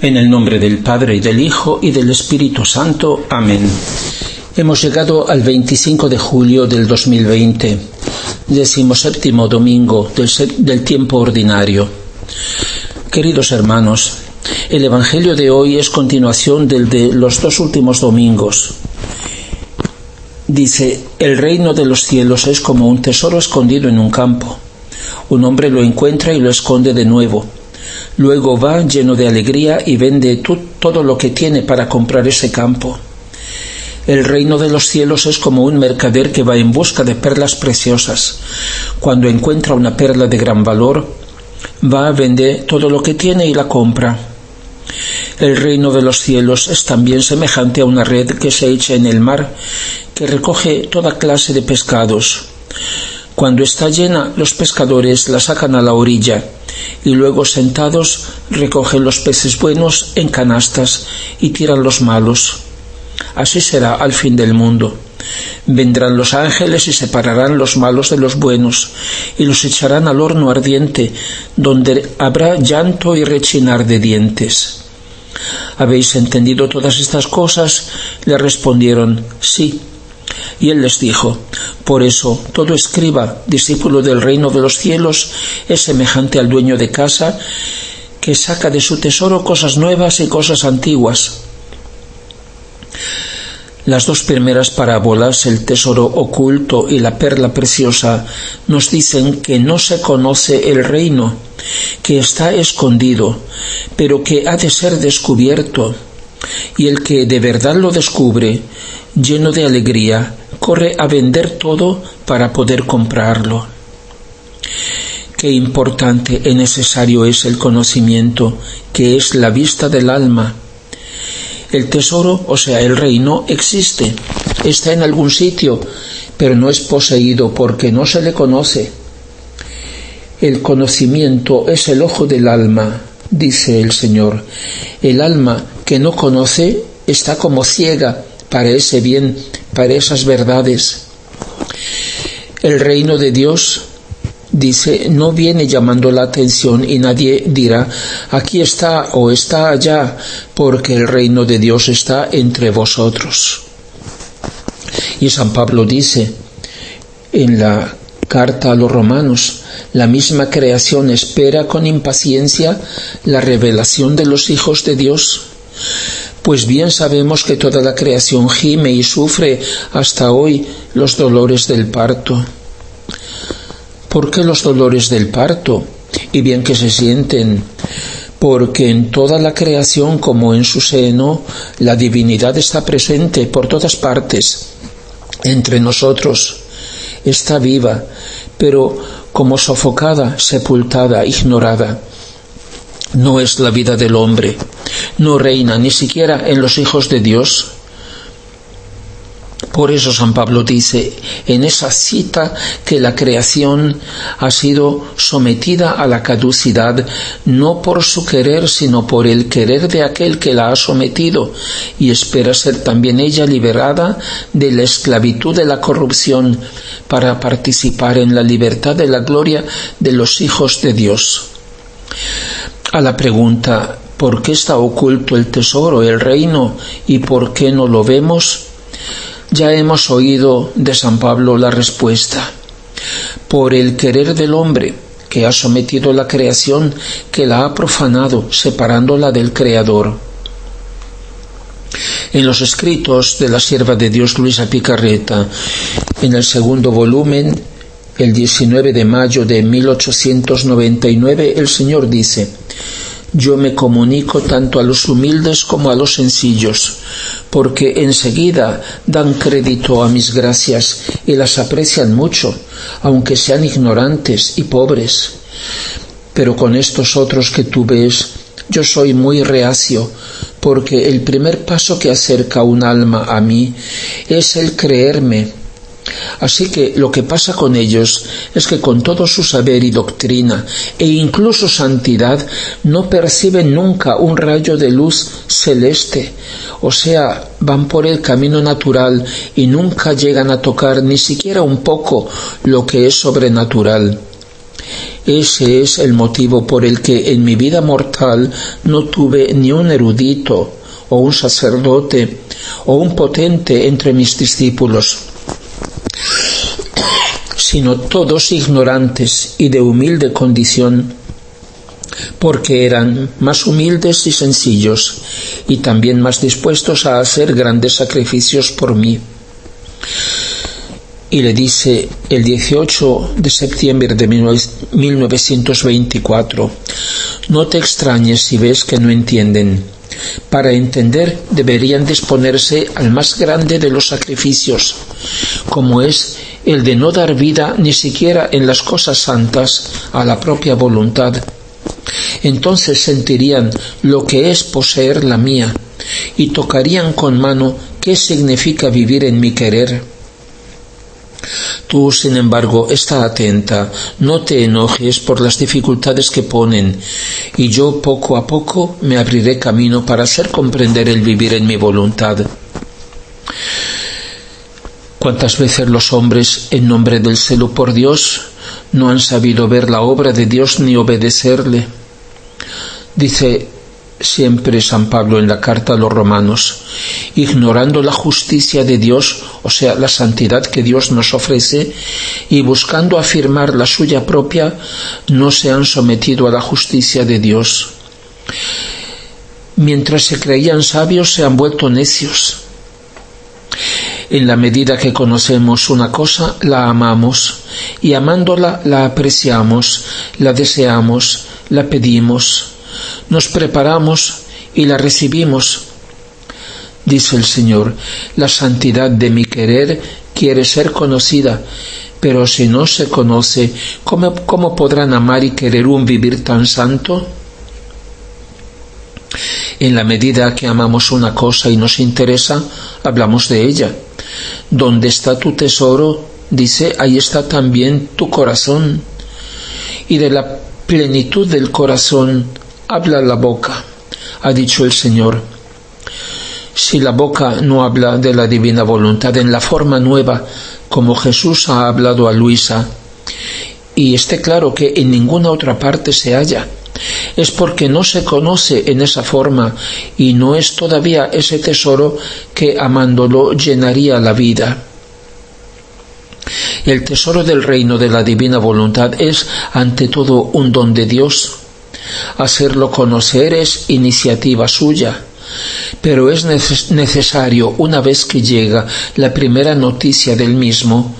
En el nombre del Padre, y del Hijo, y del Espíritu Santo. Amén. Hemos llegado al 25 de julio del 2020, 17º domingo del tiempo ordinario. Queridos hermanos, el Evangelio de hoy es continuación del de los dos últimos domingos. Dice: el reino de los cielos es como un tesoro escondido en un campo. Un hombre lo encuentra y lo esconde de nuevo. Luego va lleno de alegría y vende todo lo que tiene para comprar ese campo. El reino de los cielos es como un mercader que va en busca de perlas preciosas. Cuando encuentra una perla de gran valor, va a vender todo lo que tiene y la compra. El reino de los cielos es también semejante a una red que se echa en el mar, que recoge toda clase de pescados. Cuando está llena, los pescadores la sacan a la orilla y luego, sentados, recogen los peces buenos en canastas y tiran los malos. Así será al fin del mundo. Vendrán los ángeles y separarán los malos de los buenos y los echarán al horno ardiente, donde habrá llanto y rechinar de dientes. ¿Habéis entendido todas estas cosas? Le respondieron: sí. Y él les dijo: por eso todo escriba, discípulo del reino de los cielos, es semejante al dueño de casa, que saca de su tesoro cosas nuevas y cosas antiguas. Las dos primeras parábolas, el tesoro oculto y la perla preciosa, nos dicen que no se conoce el reino, que está escondido, pero que ha de ser descubierto. Y el que de verdad lo descubre, lleno de alegría, corre a vender todo para poder comprarlo. Qué importante y necesario es el conocimiento, que es la vista del alma. El tesoro, o sea, el reino, existe, está en algún sitio, pero no es poseído porque no se le conoce. El conocimiento es el ojo del alma, dice el Señor. El alma que no conoce está como ciega para ese bien, para esas verdades. El reino de Dios, dice, no viene llamando la atención y nadie dirá: aquí está o está allá, porque el reino de Dios está entre vosotros. Y San Pablo dice en la carta a los Romanos: la misma creación espera con impaciencia la revelación de los hijos de Dios. Pues bien sabemos que toda la creación gime y sufre hasta hoy los dolores del parto. ¿Por qué los dolores del parto? Y bien que se sienten, porque en toda la creación como en su seno, la divinidad está presente por todas partes, entre nosotros. Está viva, pero como sofocada, sepultada, ignorada. No es la vida del hombre, no reina ni siquiera en los hijos de Dios. Por eso San Pablo dice en esa cita que la creación ha sido sometida a la caducidad, no por su querer, sino por el querer de aquel que la ha sometido, y espera ser también ella liberada de la esclavitud de la corrupción para participar en la libertad de la gloria de los hijos de Dios. A la pregunta ¿por qué está oculto el tesoro, el reino, y por qué no lo vemos?, ya hemos oído de San Pablo la respuesta: por el querer del hombre, que ha sometido la creación, que la ha profanado, separándola del Creador. En los escritos de la sierva de Dios Luisa Picarreta, en el segundo volumen, el 19 de mayo de 1899, el Señor dice: yo me comunico tanto a los humildes como a los sencillos, porque enseguida dan crédito a mis gracias y las aprecian mucho, aunque sean ignorantes y pobres. Pero con estos otros que tú ves, yo soy muy reacio, porque el primer paso que acerca un alma a mí es el creerme. Así que lo que pasa con ellos es que con todo su saber y doctrina e incluso santidad no perciben nunca un rayo de luz celeste, o sea, van por el camino natural y nunca llegan a tocar ni siquiera un poco lo que es sobrenatural. Ese es el motivo por el que en mi vida mortal no tuve ni un erudito o un sacerdote o un potente entre mis discípulos, sino todos ignorantes y de humilde condición, porque eran más humildes y sencillos, y también más dispuestos a hacer grandes sacrificios por mí. Y le dice el 18 de septiembre de 1924, no te extrañes si ves que no entienden. Para entender deberían disponerse al más grande de los sacrificios, como es el de no dar vida ni siquiera en las cosas santas a la propia voluntad. Entonces sentirían lo que es poseer la mía y tocarían con mano qué significa vivir en mi querer. Tú, sin embargo, está atenta, no te enojes por las dificultades que ponen, y yo poco a poco me abriré camino para hacer comprender el vivir en mi voluntad. ¿Cuántas veces los hombres, en nombre del celo por Dios, no han sabido ver la obra de Dios ni obedecerle? Dice siempre San Pablo en la carta a los Romanos, ignorando la justicia de Dios, o sea, la santidad que Dios nos ofrece, y buscando afirmar la suya propia, no se han sometido a la justicia de Dios. Mientras se creían sabios, se han vuelto necios. En la medida que conocemos una cosa, la amamos, y amándola la apreciamos, la deseamos, la pedimos, nos preparamos y la recibimos. Dice el Señor, la santidad de mi querer quiere ser conocida, pero si no se conoce, ¿cómo podrán amar y querer un vivir tan santo? En la medida que amamos una cosa y nos interesa, hablamos de ella. Donde está tu tesoro, dice, ahí está también tu corazón. Y de la plenitud del corazón habla la boca, ha dicho el Señor. Si la boca no habla de la divina voluntad en la forma nueva, como Jesús ha hablado a Luisa, y esté claro que en ninguna otra parte se halla, es porque no se conoce en esa forma y no es todavía ese tesoro que amándolo llenaría la vida. El tesoro del reino de la divina voluntad es ante todo un don de Dios. Hacerlo conocer es iniciativa suya, pero es necesario, una vez que llega la primera noticia del mismo,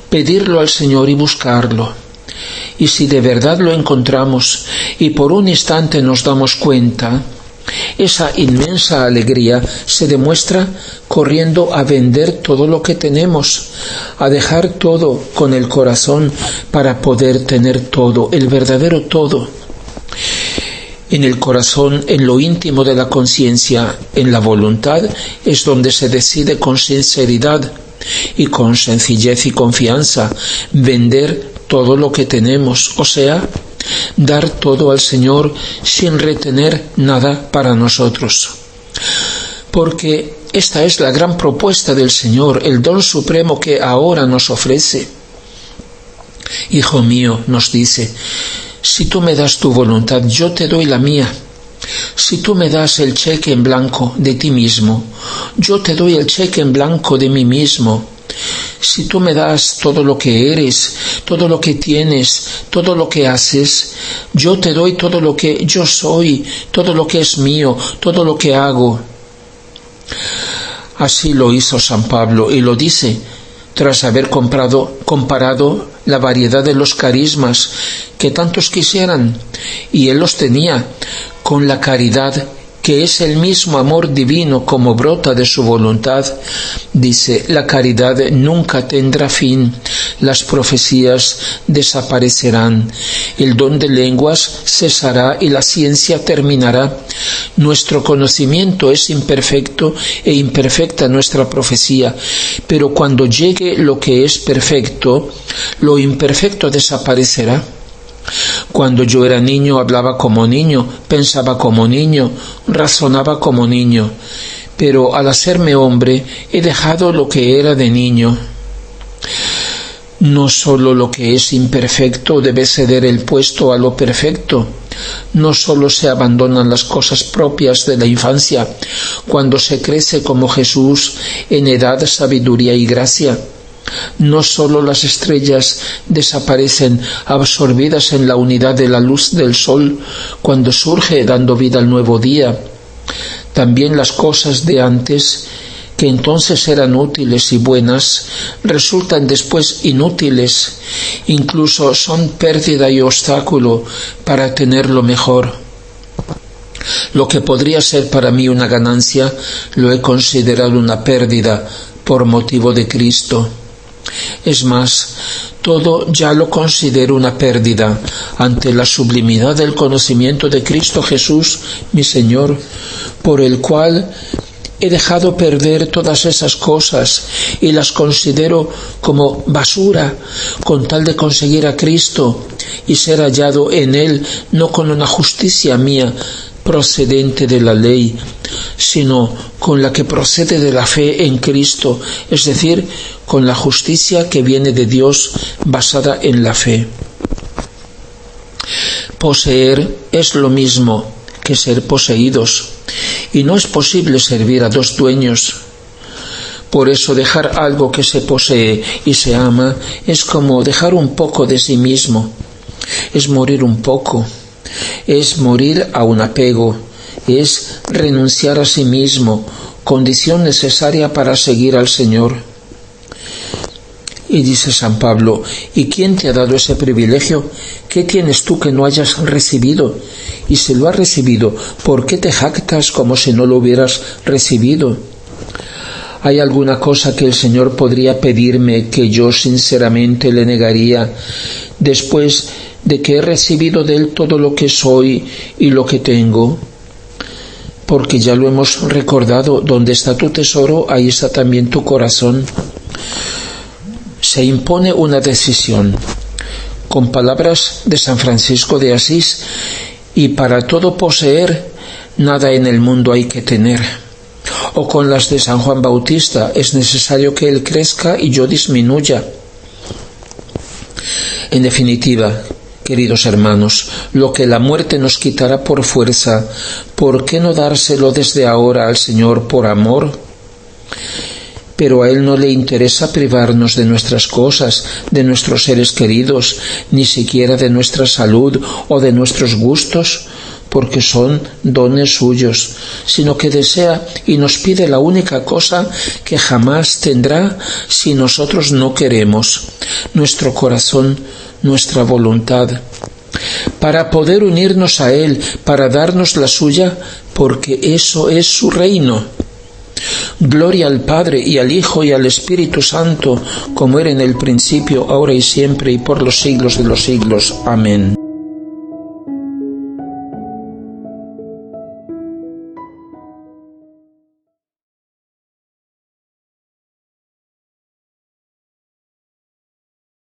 pedirlo al Señor y buscarlo. Y si de verdad lo encontramos y por un instante nos damos cuenta, esa inmensa alegría se demuestra corriendo a vender todo lo que tenemos, a dejar todo con el corazón para poder tener todo, el verdadero todo. En el corazón, en lo íntimo de la conciencia, en la voluntad, es donde se decide con sinceridad y con sencillez y confianza vender todo lo que tenemos, o sea, dar todo al Señor sin retener nada para nosotros. Porque esta es la gran propuesta del Señor, el don supremo que ahora nos ofrece. Hijo mío, nos dice, si tú me das tu voluntad, yo te doy la mía. Si tú me das el cheque en blanco de ti mismo, yo te doy el cheque en blanco de mí mismo. Si tú me das todo lo que eres, todo lo que tienes, todo lo que haces, yo te doy todo lo que yo soy, todo lo que es mío, todo lo que hago. Así lo hizo San Pablo y lo dice tras haber comparado la variedad de los carismas que tantos quisieran, y él los tenía, con la caridad, que es el mismo amor divino como brota de su voluntad. Dice, la caridad nunca tendrá fin, las profecías desaparecerán, el don de lenguas cesará y la ciencia terminará. Nuestro conocimiento es imperfecto e imperfecta nuestra profecía, pero cuando llegue lo que es perfecto, lo imperfecto desaparecerá. Cuando yo era niño hablaba como niño, pensaba como niño, razonaba como niño, pero al hacerme hombre he dejado lo que era de niño. No solo lo que es imperfecto debe ceder el puesto a lo perfecto. No solo se abandonan las cosas propias de la infancia cuando se crece como Jesús en edad, sabiduría y gracia. No solo las estrellas desaparecen absorbidas en la unidad de la luz del sol cuando surge dando vida al nuevo día. También las cosas de antes, que entonces eran útiles y buenas, resultan después inútiles, incluso son pérdida y obstáculo para tener lo mejor. Lo que podría ser para mí una ganancia, lo he considerado una pérdida por motivo de Cristo. Es más, todo ya lo considero una pérdida ante la sublimidad del conocimiento de Cristo Jesús, mi Señor, por el cual he dejado perder todas esas cosas y las considero como basura con tal de conseguir a Cristo y ser hallado en Él, no con una justicia mía procedente de la ley, sino con la que procede de la fe en Cristo, es decir, con la justicia que viene de Dios basada en la fe. Poseer es lo mismo que ser poseídos, y no es posible servir a dos dueños. Por eso dejar algo que se posee y se ama es como dejar un poco de sí mismo, es morir un poco, es morir a un apego, es renunciar a sí mismo, condición necesaria para seguir al Señor. Y dice San Pablo, ¿y quién te ha dado ese privilegio? ¿Qué tienes tú que no hayas recibido? Y si lo has recibido, ¿por qué te jactas como si no lo hubieras recibido? ¿Hay alguna cosa que el Señor podría pedirme que yo sinceramente le negaría después de que he recibido de Él todo lo que soy y lo que tengo? Porque ya lo hemos recordado, donde está tu tesoro, ahí está también tu corazón. Se impone una decisión. Con palabras de San Francisco de Asís, y para todo poseer, nada en el mundo hay que tener. O con las de San Juan Bautista, es necesario que Él crezca y yo disminuya. En definitiva, queridos hermanos, lo que la muerte nos quitará por fuerza, ¿por qué no dárselo desde ahora al Señor por amor? Pero a Él no le interesa privarnos de nuestras cosas, de nuestros seres queridos, ni siquiera de nuestra salud o de nuestros gustos, porque son dones suyos, sino que desea y nos pide la única cosa que jamás tendrá si nosotros no queremos: nuestro corazón, nuestra voluntad, para poder unirnos a Él, para darnos la suya, porque eso es su reino. Gloria al Padre y al Hijo y al Espíritu Santo, como era en el principio, ahora y siempre, y por los siglos de los siglos. Amén.